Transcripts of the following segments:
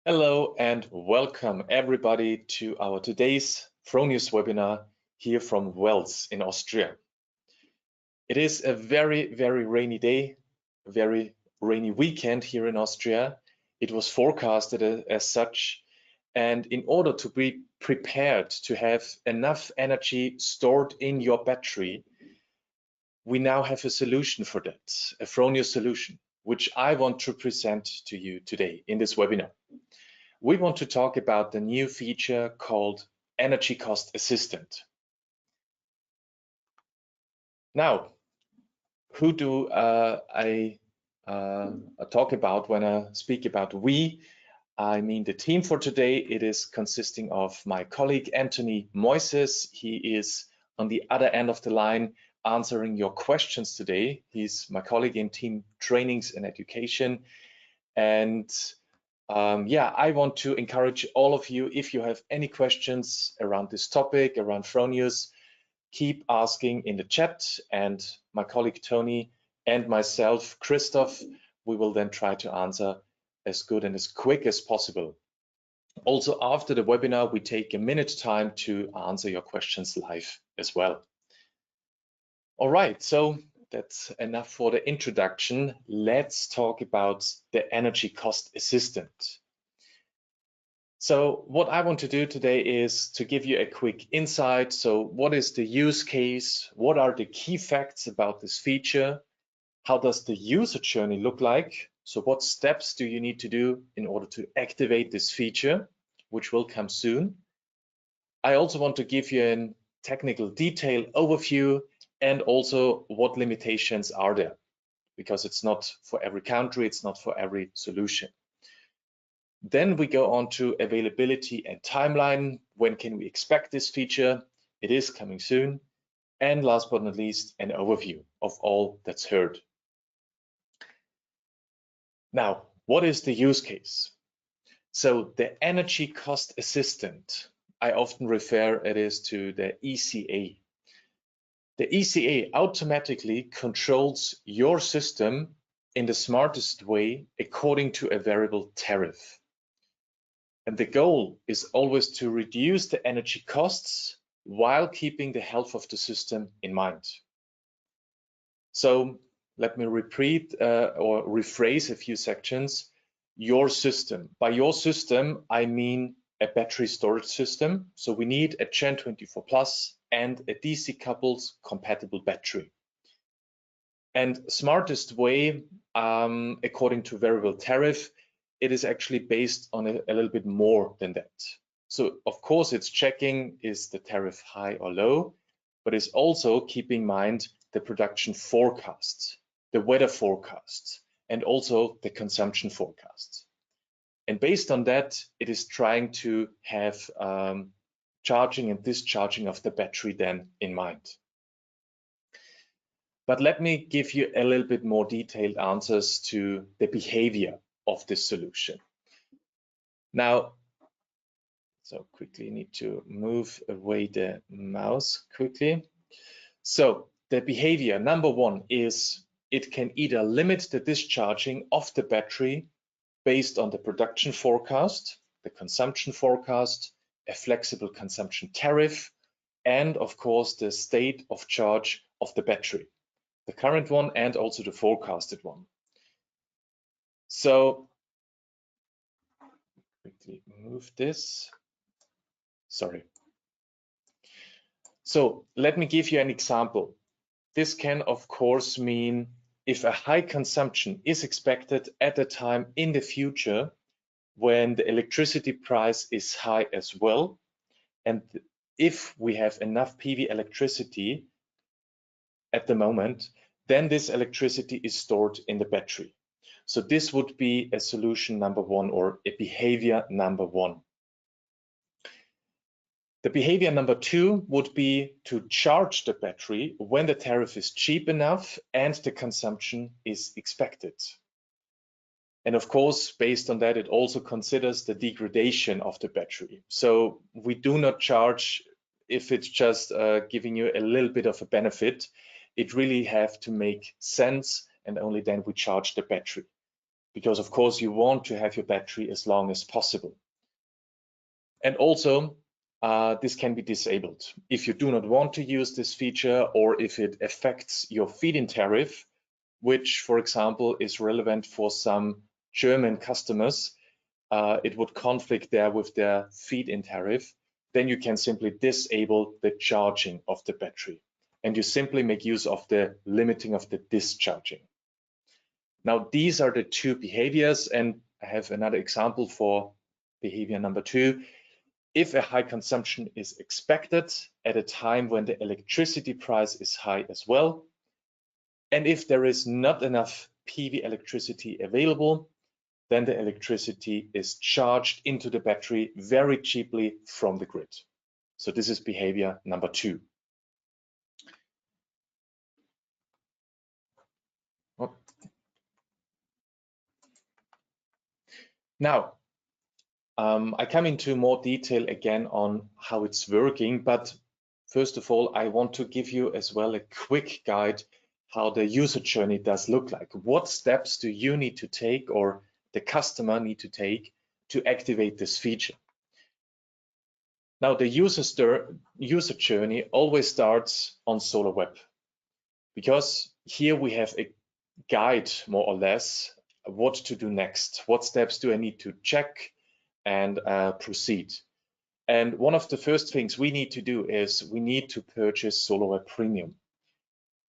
Hello and welcome everybody to our today's Fronius webinar here from Wels in Austria. It is a very rainy day, a very rainy weekend here in Austria. It was forecasted as such, and in order to be prepared to have enough energy stored in your battery, we now have a solution for that, a Fronius solution, which I want to present to you today in this webinar. We want to talk about the new feature called Energy Cost Assistant. Now, who do I talk about when I speak about we? I mean the team for today. It is consisting of my colleague Anthony Moises. He is on the other end of the line answering your questions today. He's my colleague in team trainings and education. And I want to encourage all of you, if you have any questions around this topic, around Fronius, keep asking in the chat, and my colleague Tony and myself, Christoph, we will then try to answer as good and as quick as possible. Also, after the webinar, we take a minute time to answer your questions live as well. All right, so that's enough for the introduction. Let's talk about the Energy Cost Assistant. So what I want to do today is to give you a quick insight. So what is the use case? What are the key facts about this feature? How does the user journey look like? So what steps do you need to do in order to activate this feature, which will come soon? I also want to give you a technical detail overview and also what limitations are there, because it's not for every country, it's not for every solution. Then we go on to availability and timeline. When can we expect this feature? It is coming soon. And last but not least, an overview of all that's heard. Now, what is the use case? So the Energy Cost Assistant, I often refer it is to the ECA. The ECA automatically controls your system in the smartest way according to a variable tariff. And the goal is always to reduce the energy costs while keeping the health of the system in mind. So let me repeat or rephrase a few sections. Your system. By your system, I mean a battery storage system. So we need a Gen 24 Plus and a DC couples compatible battery. And smartest way, according to variable tariff, it is actually based on a little bit more than that. So of course it's checking, is the tariff high or low, but it's also keeping in mind the production forecasts, the weather forecasts, and also the consumption forecasts. And based on that, it is trying to have charging and discharging of the battery then in mind. But let me give you a little bit more detailed answers to the behavior of this solution. Now, so quickly need to move away the mouse quickly. So the behavior, number one, is it can either limit the discharging of the battery based on the production forecast, the consumption forecast, a flexible consumption tariff, and of course the state of charge of the battery, the current one and also the forecasted one. So quickly move this. Sorry. So let me give you an example. This can of course mean if a high consumption is expected at a time in the future when the electricity price is high as well, and if we have enough PV electricity at the moment, then this electricity is stored in the battery. So this would be a solution number one, or a behavior number one. The behavior number two would be to charge the battery when the tariff is cheap enough and the consumption is expected. And of course, based on that, it also considers the degradation of the battery. So we do not charge if it's just giving you a little bit of a benefit. It really have to make sense, and only then we charge the battery. because of course you want to have your battery as long as possible. And also, this can be disabled. If you do not want to use this feature, or if it affects your feed-in tariff, which, for example, is relevant for some German customers, it would conflict there with their feed-in tariff, then you can simply disable the charging of the battery. And you simply make use of the limiting of the discharging. Now, these are the two behaviors, and I have another example for behavior number 2. If a high consumption is expected at a time when the electricity price is high as well, and if there is not enough PV electricity available, then the electricity is charged into the battery very cheaply from the grid. So this is behavior number 2. Now, I come into more detail again on how it's working, but first of all, I want to give you as well a quick guide how the user journey does look like. What steps do you need to take, or the customer need to take, to activate this feature? Now, the user journey always starts on SolarWeb, because here we have a guide, more or less, what to do next. What steps do I need to check and proceed? And one of the first things we need to do is we need to purchase SolarWeb Premium.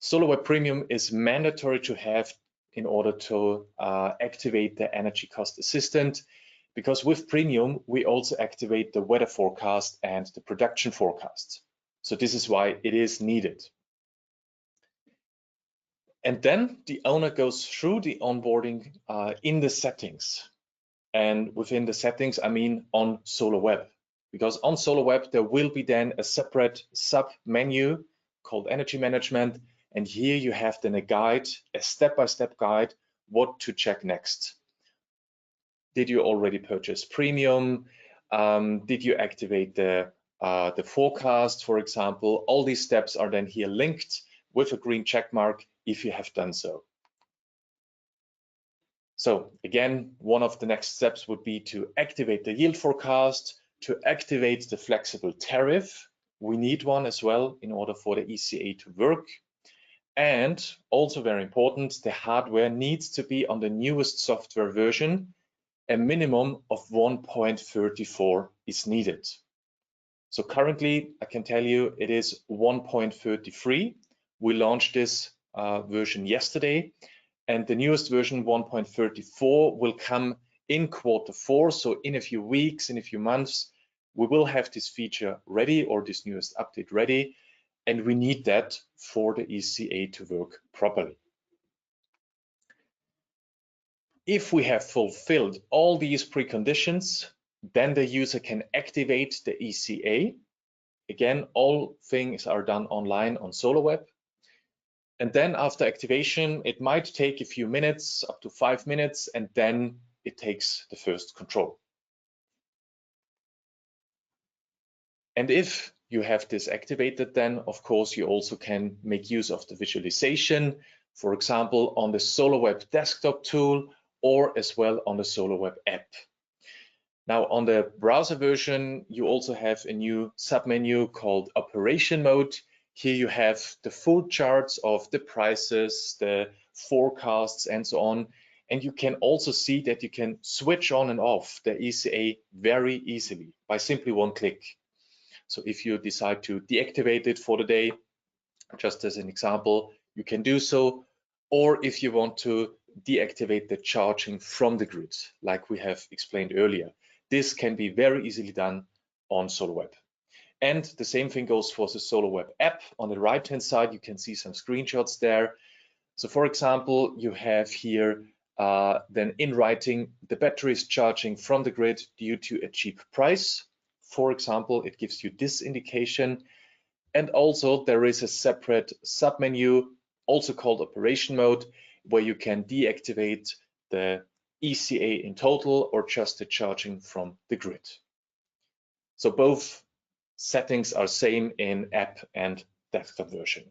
SolarWeb Premium is mandatory to have in order to activate the energy cost assistant, because with Premium, we also activate the weather forecast and the production forecast. So this is why it is needed. And then the owner goes through the onboarding in the settings. And within the settings, I mean on SolarWeb, because on SolarWeb, there will be then a separate sub menu called Energy Management. And here you have then a guide, a step-by-step guide, what to check next. Did you already purchase Premium? Did you activate the forecast, for example? All these steps are then here linked with a green check mark if you have done so. So again, one of the next steps would be to activate the yield forecast, to activate the flexible tariff. We need one as well in order for the ECA to work. And also very important, the hardware needs to be on the newest software version. A minimum of 1.34 is needed. So currently, I can tell you it is 1.33. We launched this version yesterday, and the newest version 1.34 will come in Q4. So in a few weeks, in a few months, we will have this feature ready, or this newest update ready, and we need that for the ECA to work properly. If we have fulfilled all these preconditions, then the user can activate the ECA. Again, all things are done online on SolarWeb. And then after activation, it might take a few minutes, up to 5 minutes, and then it takes the first control. And if you have this activated, then of course you also can make use of the visualization, for example, on the SolarWeb desktop tool, or as well on the SolarWeb app. Now on the browser version, you also have a new submenu called Operation Mode. Here you have the full charts of the prices, the forecasts, and so on. And you can also see that you can switch on and off the ECA very easily by simply one click. So if you decide to deactivate it for the day, just as an example, you can do so. Or if you want to deactivate the charging from the grid, like we have explained earlier, this can be very easily done on SolarWeb. And the same thing goes for the SolarWeb app. On the right-hand side, you can see some screenshots there. So for example, you have here then in writing, the battery is charging from the grid due to a cheap price. For example, it gives you this indication. And also there is a separate submenu, also called Operation Mode, where you can deactivate the ECA in total or just the charging from the grid. So both settings are same in app and desktop version.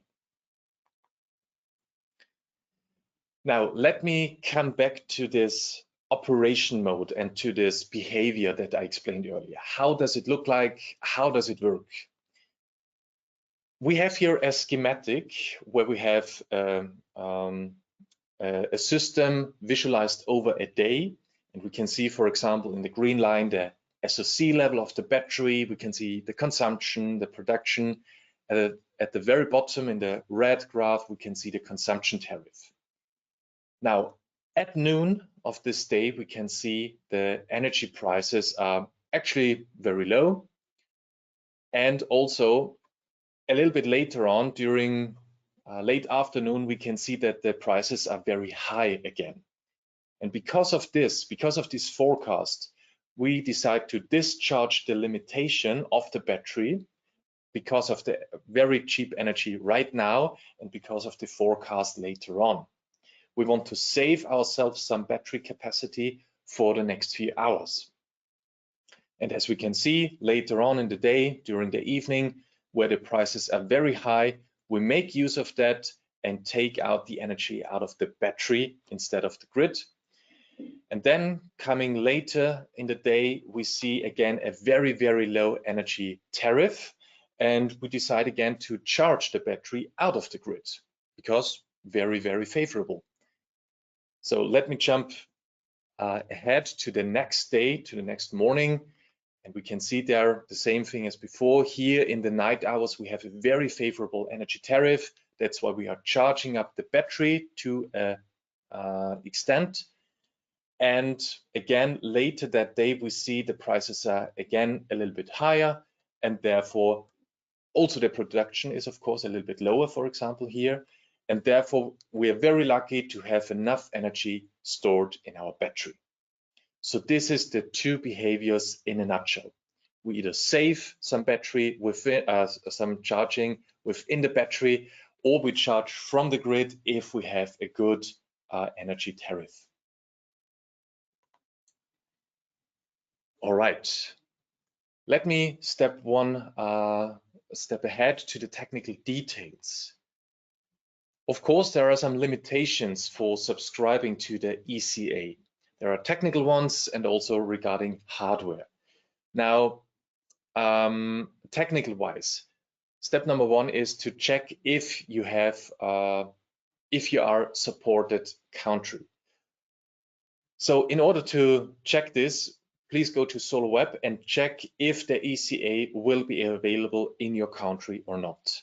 Now, let me come back to this operation mode and to this behavior that I explained earlier. How does it look like? How does it work? We have here a schematic where we have a system visualized over a day. And we can see, for example, in the green line, the SOC level of the battery. We can see the consumption, the production. At the very bottom in the red graph, we can see the consumption tariff. Now, at noon of this day, we can see the energy prices are actually very low. And also a little bit later on, during late afternoon, we can see that the prices are very high again. And because of this forecast, we decide to discharge the limitation of the battery because of the very cheap energy right now and because of the forecast later on. We want to save ourselves some battery capacity for the next few hours. And as we can see later on in the day, during the evening, where the prices are very high, we make use of that and take out the energy out of the battery instead of the grid. And then coming later in the day, we see again a very, very low energy tariff. And we decide again to charge the battery out of the grid because very, very favorable. So let me jump ahead to the next day, to the next morning. And we can see there the same thing as before. Here in the night hours, we have a very favorable energy tariff. That's why we are charging up the battery to an extent. And again, later that day, we see the prices are again a little bit higher. And therefore, also the production is, of course, a little bit lower, for example, here. And therefore, we are very lucky to have enough energy stored in our battery. So this is the two behaviors in a nutshell. We either save some battery within some charging within the battery, or we charge from the grid if we have a good energy tariff. All right, let me step ahead to the technical details. Of course, there are some limitations for subscribing to the ECA. There are technical ones and also regarding hardware. Now, technical wise, step number one is to check if you are supported country. So in order to check this, please go to SolarWeb and check if the ECA will be available in your country or not.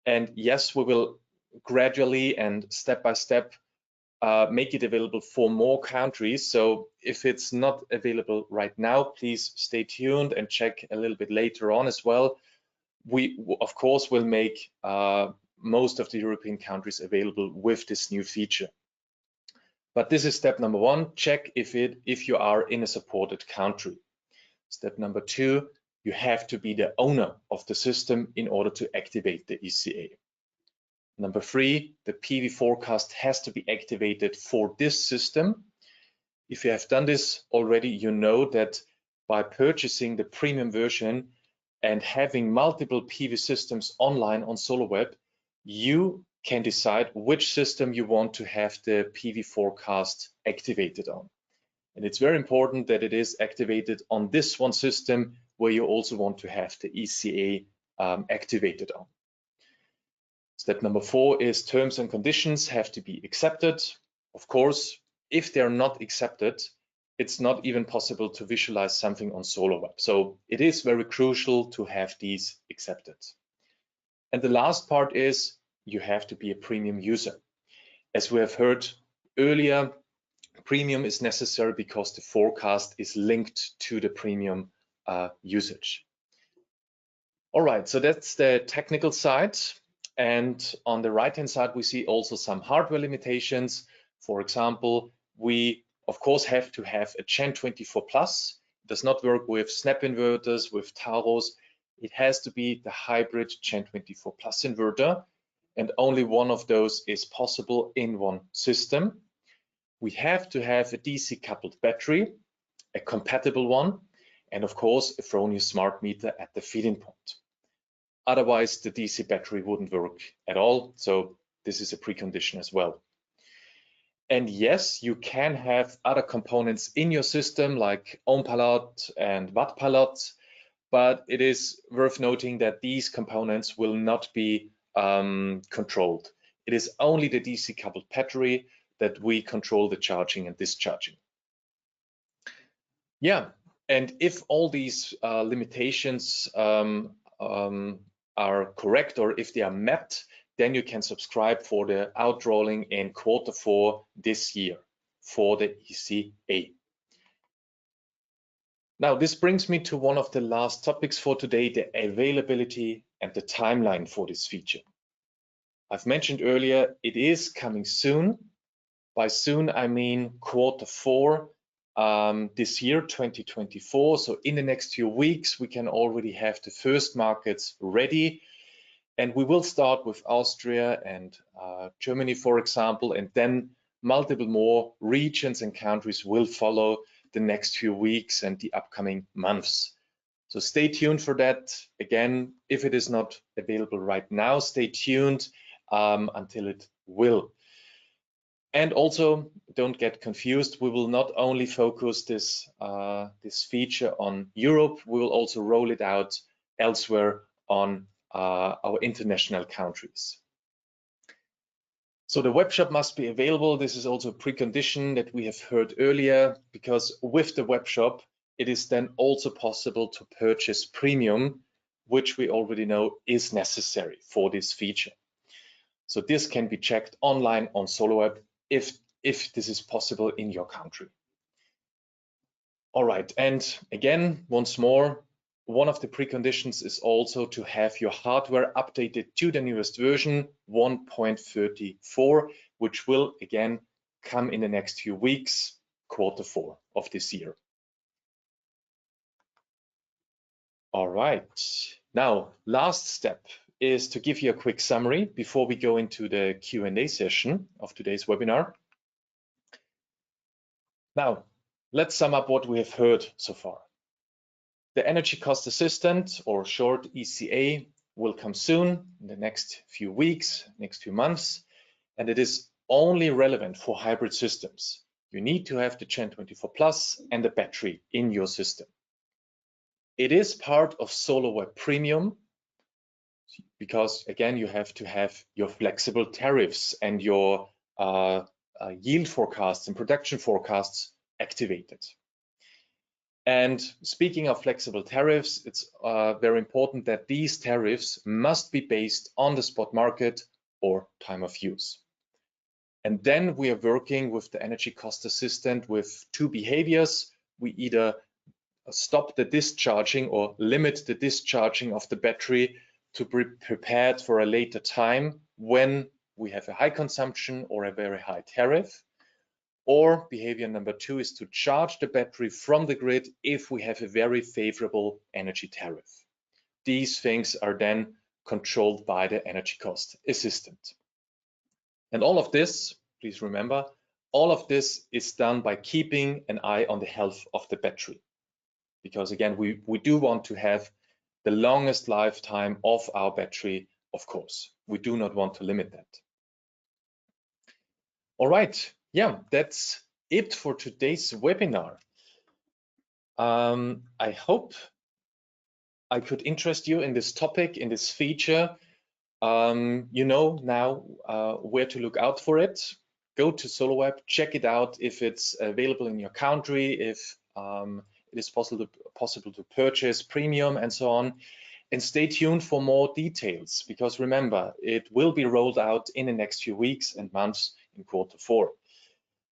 And yes, we will gradually and step by step make it available for more countries. So if it's not available right now, please stay tuned and check a little bit later on as well. We, of course, will make most of the European countries available with this new feature. But this is step number one, check if you are in a supported country. Step number two, you have to be the owner of the system in order to activate the ECA. Number three, the PV forecast has to be activated for this system. If you have done this already, you know that by purchasing the premium version and having multiple PV systems online on SolarWeb, you can decide which system you want to have the PV forecast activated on. And it's very important that it is activated on this one system where you also want to have the ECA activated on. Step number four is terms and conditions have to be accepted. Of course, if they're not accepted, it's not even possible to visualize something on SolarWeb. So it is very crucial to have these accepted. And the last part is you have to be a premium user. As we have heard earlier, premium is necessary because the forecast is linked to the premium usage. All right, so that's the technical side. And on the right-hand side, we see also some hardware limitations. For example, we, of course, have to have a Gen 24 Plus. It does not work with snap inverters, with Taros. It has to be the hybrid Gen 24 Plus inverter. And only one of those is possible in one system. We have to have a DC coupled battery, a compatible one, and of course, a Fronius smart meter at the feeding point. Otherwise, the DC battery wouldn't work at all. So this is a precondition as well. And yes, you can have other components in your system like ohm pallet and watt pallet, but it is worth noting that these components will not be controlled. It is only the DC coupled battery that we control the charging and discharging. Yeah, and if all these limitations are correct, or if they are met, then you can subscribe for the outrolling in Q4 this year for the ECA. Now, this brings me to one of the last topics for today, the availability and the timeline for this feature. I've mentioned earlier, it is coming soon. By soon, I mean Q4 this year, 2024. So in the next few weeks, we can already have the first markets ready. And we will start with Austria and Germany, for example, and then multiple more regions and countries will follow the next few weeks and the upcoming months. So stay tuned for that. Again, if it is not available right now, stay tuned until it will. And also, don't get confused. We will not only focus this feature on Europe, we will also roll it out elsewhere on our international countries. So the webshop must be available. This is also a precondition that we have heard earlier, because with the webshop, it is then also possible to purchase premium, which we already know is necessary for this feature. So this can be checked online on SolarWeb if this is possible in your country. All right, and again, once more, one of the preconditions is also to have your hardware updated to the newest version 1.34, which will again come in the next few weeks, Q4 of this year. All right, now last step is to give you a quick summary before we go into the Q&A session of today's webinar. Now, let's sum up what we have heard so far. The energy cost assistant, or short ECA, will come soon in the next few weeks, next few months, and it is only relevant for hybrid systems. You need to have the Gen 24 Plus and the battery in your system. It is part of SolarWeb Premium because, again, you have to have your flexible tariffs and your yield forecasts and production forecasts activated. And speaking of flexible tariffs, it's very important that these tariffs must be based on the spot market or time of use. And then we are working with the energy cost assistant with two behaviors. We either stop the discharging or limit the discharging of the battery to be prepared for a later time when we have a high consumption or a very high tariff. Or behavior number two is to charge the battery from the grid if we have a very favorable energy tariff. These things are then controlled by the energy cost assistant. And all of this, please remember, all of this is done by keeping an eye on the health of the battery. Because again, we do want to have the longest lifetime of our battery, of course. We do not want to limit that. All right. Yeah, that's it for today's webinar. I hope I could interest you in this topic, in this feature. You know now where to look out for it. Go to SolarWeb, check it out if it's available in your country, if it is possible to purchase premium and so on. And stay tuned for more details, because remember, it will be rolled out in the next few weeks and months in Q4.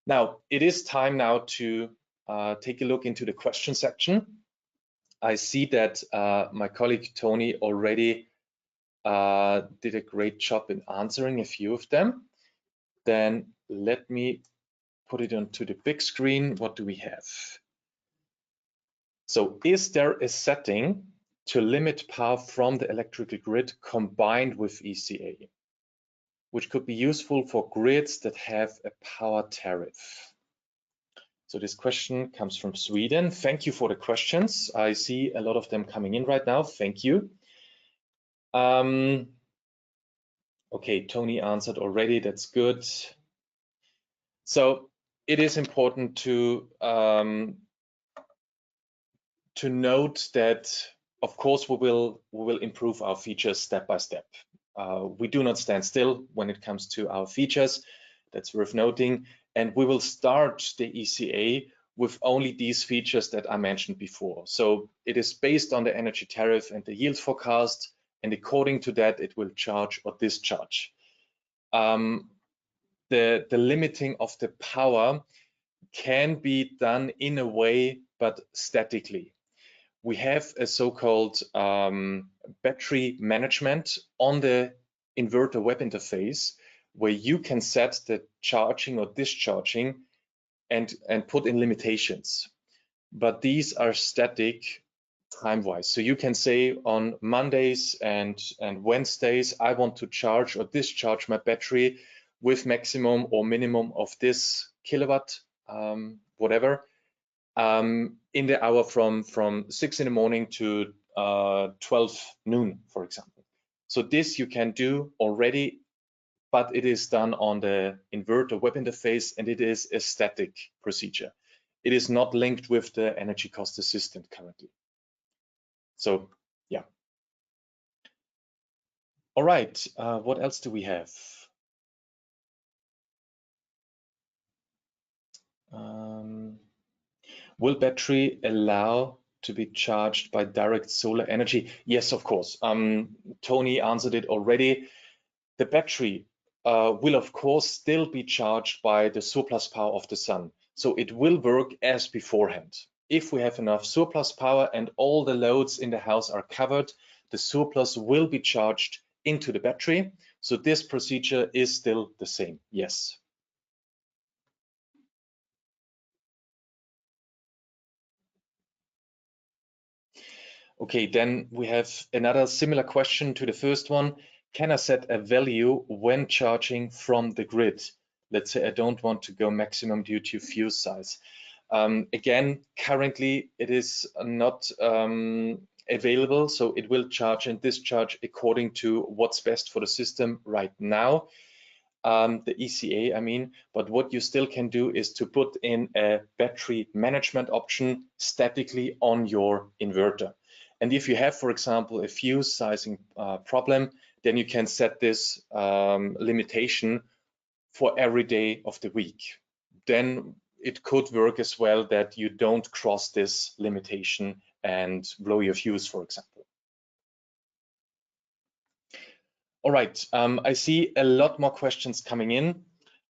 Now, it is time now to take a look into the question section. I see that my colleague Tony already did a great job in answering a few of them. Then let me put it onto the big screen. What do we have? So is there a setting to limit power from the electrical grid combined with ECA, which could be useful for grids that have a power tariff? So this question comes from Sweden. Thank you for the questions. I see a lot of them coming in right now. Thank you. Okay, Tony answered already. That's good. So it is important to note that, of course, we will improve our features step by step. We do not stand still when it comes to our features. That's worth noting. And we will start the ECA with only these features that I mentioned before. So it is based on the energy tariff and the yield forecast, and according to that, it will charge or discharge. The limiting of the power can be done in a way, but statically. We have a so-called battery management on the inverter web interface, where you can set the charging or discharging and put in limitations. But these are static time-wise. So you can say on Mondays and Wednesdays, I want to charge or discharge my battery with maximum or minimum of this kilowatt, whatever, in the hour from 6 in the morning to 12 noon, for example. So this you can do already, but it is done on the inverter web interface, and it is a static procedure. It is not linked with the energy cost assistant currently. So yeah. All right, what else do we have? Will battery allow to be charged by direct solar energy? Yes, of course. Tony answered it already. The battery will of course still be charged by the surplus power of the sun. So it will work as beforehand. If we have enough surplus power and all the loads in the house are covered, the surplus will be charged into the battery. So this procedure is still the same, yes. Okay, then we have another similar question to the first one. Can I set a value when charging from the grid? Let's say I don't want to go maximum due to fuse size. Again, currently it is not available, so it will charge and discharge according to what's best for the system right now. The ECA, I mean, but what you still can do is to put in a battery management option statically on your inverter. And if you have, for example, a fuse sizing problem, then you can set this limitation for every day of the week. Then it could work as well that you don't cross this limitation and blow your fuse, for example. All right, I see a lot more questions coming in,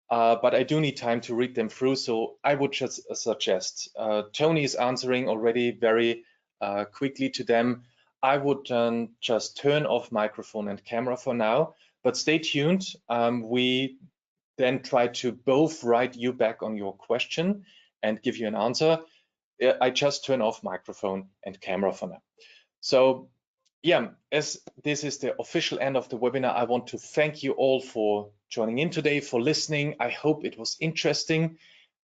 but I do need time to read them through, so I would just suggest, Tony is answering already very quickly to them. I would just turn off microphone and camera for now, but stay tuned. We then try to both write you back on your question and give you an answer. I just turn off microphone and camera for now. So yeah, as this is the official end of the webinar, I want to thank you all for joining in today, for listening. I hope it was interesting.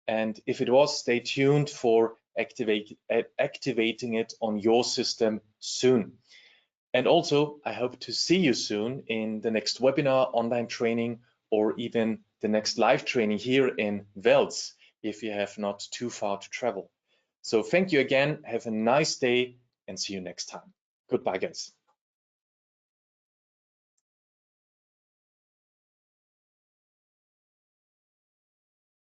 And if it was, stay tuned for activating it on your system soon. And also, I hope to see you soon in the next webinar, online training, or even the next live training here in Wels, if you have not too far to travel. So thank you again, have a nice day, and see you next time. Goodbye, guys.